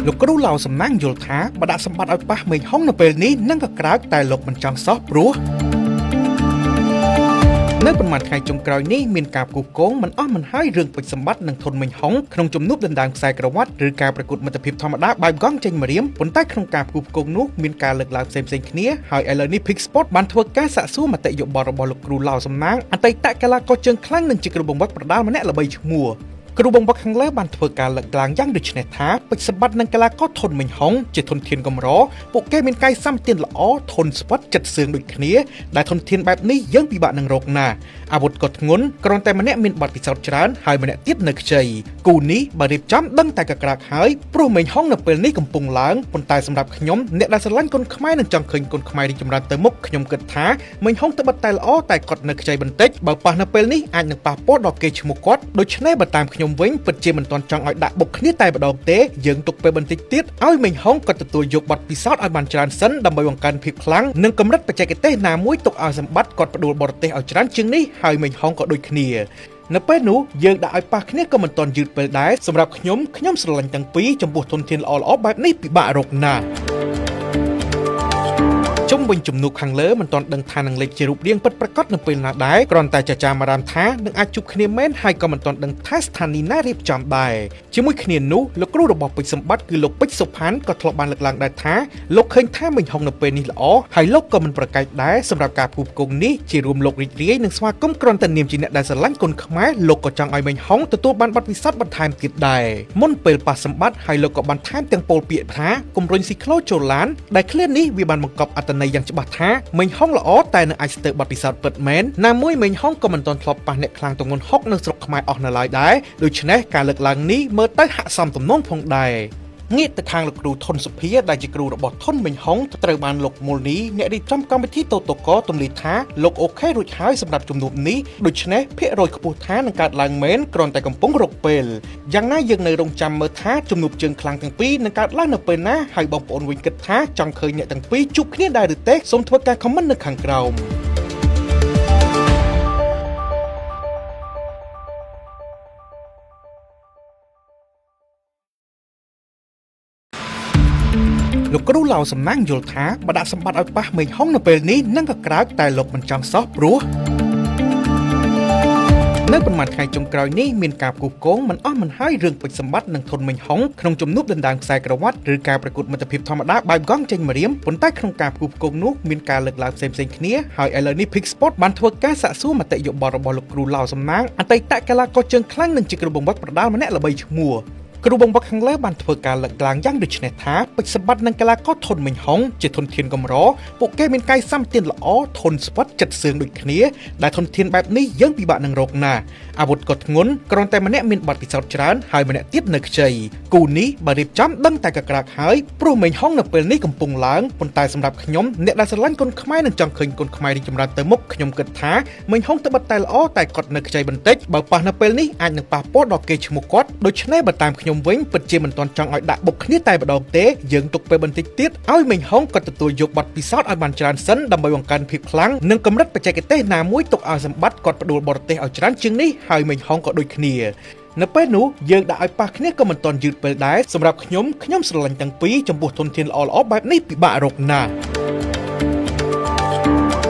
លោកគ្រូឡៅសំណាងយល់ថាបដាក់សម្បត្តិឲ្យប៉ះមេញហុងនៅពេលនេះនឹងក៏ក្រើកតែលោកមិនចង់សោះព្រោះនៅប្រមាណថ្ងៃចុងក្រោយនេះមានការគូគងមិនអស់មិនហើយរឿងពេជ្រសម្បត្តិនិងធនមេញហុងក្នុងជំនួបដណ្ដើមខ្សែក្រវ៉ាត់ឬការប្រកួតមិត្តភាពធម្មតាបែបកង់ចេញម្រាមប៉ុន្តែក្នុងការគូគងនោះមានការលើកឡើងផ្សេងៗគ្នាហើយឥឡូវនេះ Pick Sport បានធ្វើការសាកសួរមតិយោបល់របស់លោកគ្រូឡៅសំណាងអតីតកីឡាករជើងខ្លាំងនិងជាគ្រូបង្វឹកប្រដាល់ម្នាក់ល្បីឈ្មោះគ្រូបង្វឹកខាងលើបានធ្វើការលើកឡើងយ៉ាងដូចនេះថាពេជ្រសម្បត្តិនិងកីឡាករធនមេញហុងជាធនធានកម្រពួកគេមានកាយសម្បត្តិល្អធនស្វិតចិត្តសឿងដូចគ្នាដែលធនធានបែបនេះយើងពិបាកនឹងរកណាអាវុធក៏ធ្ងន់គ្រាន់តែម្នាក់មានបទពិសោធន៍ច្រើនហើយម្នាក់ទៀតនៅខ្ចីគូនេះបើរៀបចំដឹងតែកក្រាកហើយព្រោះមេញហុងនៅពេលនេះកំពុងឡើងប៉ុន្តែសម្រាប់ខ្ញុំអ្នកដែលស្រឡាញ់គុនខ្មែរនិងចង់ឃើញគុនខ្មែររីកចម្រើនទៅមុខខ្ញុំគិតថាមេញហុងទៅបិទតែល្អតែគាត់នៅខ្ចីបន្តិចបើប៉ះនៅពេលនេះអាចនឹងប៉ះពាល់ដល់កេរ្តិ៍ឈ្មោះគាត់ដូច្នេះបើតាមខ្ញុំវិញពិតជាមិនទាន់ចង់ឲ្យដាក់បុកគ្នាតែម្ដងទេយើងទុកពេលបន្តិចទៀតឲ្យមេញហុងគាត់ទទួលយកបទពិសោធន៍ឲ្យបានច្រើនសិនដើម្បីបង្កើនភាពខ្លាំងនិងកម្រិតបច្ចេកទេសណាមួយទុកឲ្យសម្បត្តិគាត់ផ្ដួលបរទេសឲ្យច្រើនជាងនេះហើយមេញហុងក៏ដូចគ្នានៅពេលនោះយើងដាក់ឲ្យប៉ះគ្នាក៏មិនទាន់យឺតពេលដែរសម្រាប់ខ្ញុំស្រឡាញ់ទាំងពីរចំពោះធនធានល្អៗបែបនេះពិបាករកណាស់ជុំវិញជំនួបខាងលើមិនទាន់ដឹងថានឹងលេខជារូបរាងពិតប្រាកដនៅពេលណាដែរគ្រាន់តែចចាមអារ៉ាមថានឹងអាចជួបគ្នាមែនហើយក៏មិនទាន់ដឹងថាស្ថានីយ៍ណារៀបចំដែរជាមួយគ្នានោះលោកគ្រូរបស់ពេជ្រសម្បត្តិគឺលោកពេជ្រសុផាន់ក៏ធ្លាប់បានលើកឡើងដែរថាលោកឃើញថាមេញហុងនៅពេលនេះល្អហើយលោកក៏មិនប្រកែកដែរសម្រាប់ការគូផ្គងនេះជារួមលោករីករាយនិងស្វាគមន៍គ្រាន់តែនាមជាអ្នកដែលស្រឡាញ់គុនខ្មែរលោកក៏ចង់ឲ្យមេញហុងទទួលបានបទពិសោធន៍បន្ថែមទៀតដែរមុនពេលប៉ះសម្បត្តិហើយលោកក៏បានថែមទាំងពោលពាក្យថាគំរុញស៊ីក្លូចូឡានដែលឃ្លានេះវាបានបង្កប់អត្ថន័យយ៉ាងច្បាស់ថាមេញហុងល្អតែនៅអាចស្ទើរបទពិសោធន៍ពិតមែនណាមួយមេញហុងក៏មិនទាន់ធ្លាប់ប៉ះអ្នកខ្លាំងទម្ងន់60នៅស្រុកខ្មែរអស់នៅឡើយដែរដូច្នេះការលើកឡើងនេះមើលទៅហាក់សមទំនងផងដែរងាកទៅខាងលោកគ្រូធនសុភាដែលជាគ្រូរបស់ធនមេញហុងត្រូវបានលោកមូលនីអ្នករៀបចំកម្មវិធីតូតកទម្លាយថាលោកអូខេរួចហើយសម្រាប់ជំនួបនេះដូច្នេះភាគរយខ្ពស់ថានឹងកើតឡើងមែនគ្រាន់តែកំពុងរកពេលយ៉ាងណាយើងនៅរងចាំមើលថាជំនួបជើងខ្លាំងទាំងពីរនឹងកើតឡើងនៅពេលណាហើយបងប្អូនវិញគិតថាចង់ឃើញអ្នកទាំងពីរជួបគ្នាដែរឬទេសូមធ្វើការ comment នៅខាងក្រោមលោកគ្រូឡៅសំណាងយល់ថាបដាក់សម្បត្តិឲ្យប៉ះមេញហុងនៅពេលនេះនឹងក៏ក្រើកតែលោកមិនចង់សោះព្រោះនៅប្រមាណថ្ងៃចុងក្រោយនេះមានការគូគងមិនអស់មិនហើយរឿងពេជ្រសម្បត្តិនិងធនមេញហុងក្នុងជំនួបដណ្ដើមខ្សែក្រវ៉ាត់ឬការប្រកួតមិត្តភាពធម្មតាបែបកង់ចេញម្រាមប៉ុន្តែក្នុងការគូគងនោះមានការលើកឡើងផ្សេងៗគ្នាហើយឥឡូវនេះ Pick Sport បានធ្វើការសាកសួរមតិយោបល់របស់លោកគ្រូឡៅសំណាងអតីតកីឡាករជើងខ្លាំងនិងជាគ្រូបង្វឹកប្រដាល់ម្នាក់ល្បីឈ្មោះគ្រូបង្វឹកខាងលើបានធ្វើការលើកឡើងយ៉ាងដូចនេះថាពេជ្រសម្បត្តិនិងកីឡាករធនមេញហុងជាធនធានកម្រពួកគេមានកាយសម្បត្តិល្អធនស្វិតចិត្តសឿងដូចគ្នាដែលធនធានបែបនេះយើងពិបាកនឹងរកណាអាវុធក៏ធ្ងន់គ្រាន់តែម្នាក់មានបទពិសោធន៍ច្រើនហើយម្នាក់ទៀតនៅខ្ចីគូនេះបើរៀបចំដឹងតែកក្រាកហើយព្រោះមេញហុងនៅពេលនេះកំពុងឡើងប៉ុន្តែសម្រាប់ខ្ញុំអ្នកដែលស្រឡាញ់គុនខ្មែរនិងចង់ឃើញគុនខ្មែររីកចម្រើនទៅមុខខ្ញុំគិតថាមេញហុងទៅបិទតែល្អតែគាត់នៅខ្ចីបន្តិចបើប៉ះនៅពេលនេះអាចនឹងប៉ះពាល់ដល់កេរ្តិ៍ឈ្មោះគាត់ដូច្នេះបើតាមខ្ញុំវិញពិតជាមិនទាន់ចង់ឲ្យដាក់បុកគ្នាតែម្ដងទេយើងទុកពេលបន្តិចទៀតឲ្យមេញហុងគាត់ទទួលយកបទពិសោធន៍ឲ្យបានច្រើនសិនដើម្បីបង្កើនភាពខ្លាំងនិងកម្រិតបច្ចេកទេសណាមួយទុកឲ្យសម្បត្តិគាត់ផ្ដួលបរទេសឲ្យច្រើនជាងនេះហើយមេញហុងក៏ដូចគ្នានៅពេលនោះយើងដាក់ឲ្យប៉ះគ្នាក៏មិនទាន់យឺតពេលដែរសម្រាប់ខ្ញុំស្រឡាញ់ទាំងពីរចំពោះធនធានល្អៗបែបនេះពិបាករកណាស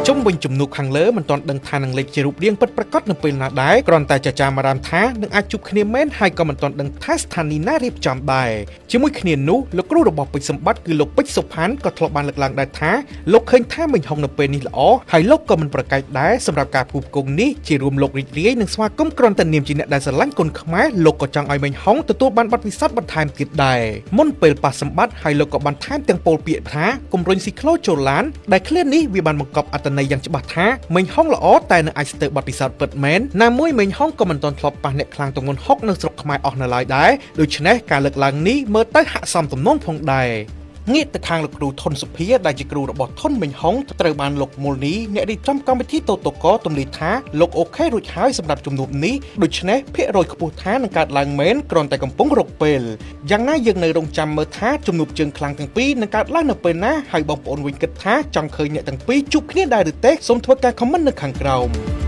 ់ជុំវិញជំនួបខាងលើមិនទាន់ដឹងថានឹងលេខជារូបរាងពិតប្រាកដនៅពេលណាដែរគ្រាន់តែចចាមអារ៉ាមថានឹងអាចជួបគ្នាមែនហើយក៏មិនទាន់ដឹងថាស្ថានីយ៍ណារៀបចំដែរជាមួយគ្នានោះលោកគ្រូរបស់ពេជ្រសម្បត្តិគឺលោកពេជ្រសុផាន់ក៏ធ្លាប់បានលើកឡើងដែរថាលោកឃើញថាមេញហុងនៅពេលនេះល្អហើយលោកក៏មិនប្រកែកដែរសម្រាប់ការគូផ្គងនេះជារួមលោករីករាយនិងស្វាគមន៍គ្រាន់តែនាមជាអ្នកដែលស្រឡាញ់គុនខ្មែរលោកក៏ចង់ឲ្យមេញហុងទទួលបានបទពិសោធន៍បន្ថែមទៀតដែរមុនពេលប៉ះសម្បត្តិហើយលោកក៏បានថែមទាំងពោលពាក្យថាគំរុញស៊ីក្លូចូឡានដែលឃ្លានេះវាបានបង្កប់អត្ថន័យយ៉ាងច្បាស់ថាមេញហុងល្អតែនៅអាចស្ទើរបទពិសោធន៍ពិតមែនណាមួយមេញហុងក៏មិនទាន់ធ្លាប់ប៉ះអ្នកខ្លាំងទម្ងន់60នៅស្រុកខ្មែរអស់នៅឡើយដែរដូច្នេះការលើកឡើងនេះមើលទៅហាក់សមទំនងផងដែរងាកទៅខាងលោកគ្រូធនសុភាដែលជាគ្រូរបស់ធនមេញហុងត្រូវបានលោកមូលនីអ្នករៀបចំកម្មវិធីតូតកទម្លាយថាលោកអូខេរួចហើយសម្រាប់ជំនួបនេះដូច្នេះភាគរយខ្ពស់ថានឹងកើតឡើងមែនគ្រាន់តែកំពុងរកពេលយ៉ាងណាយើងនៅរងចាំមើលថាជំនួបជើងខ្លាំងទាំងពីរនឹងកើតឡើងនៅពេលណាហើយបងប្អូនវិញគិតថាចង់ឃើញអ្នកទាំងពីរជួបគ្នាដែរឬទេសូមធ្វើការ comment នៅខាងក្រោម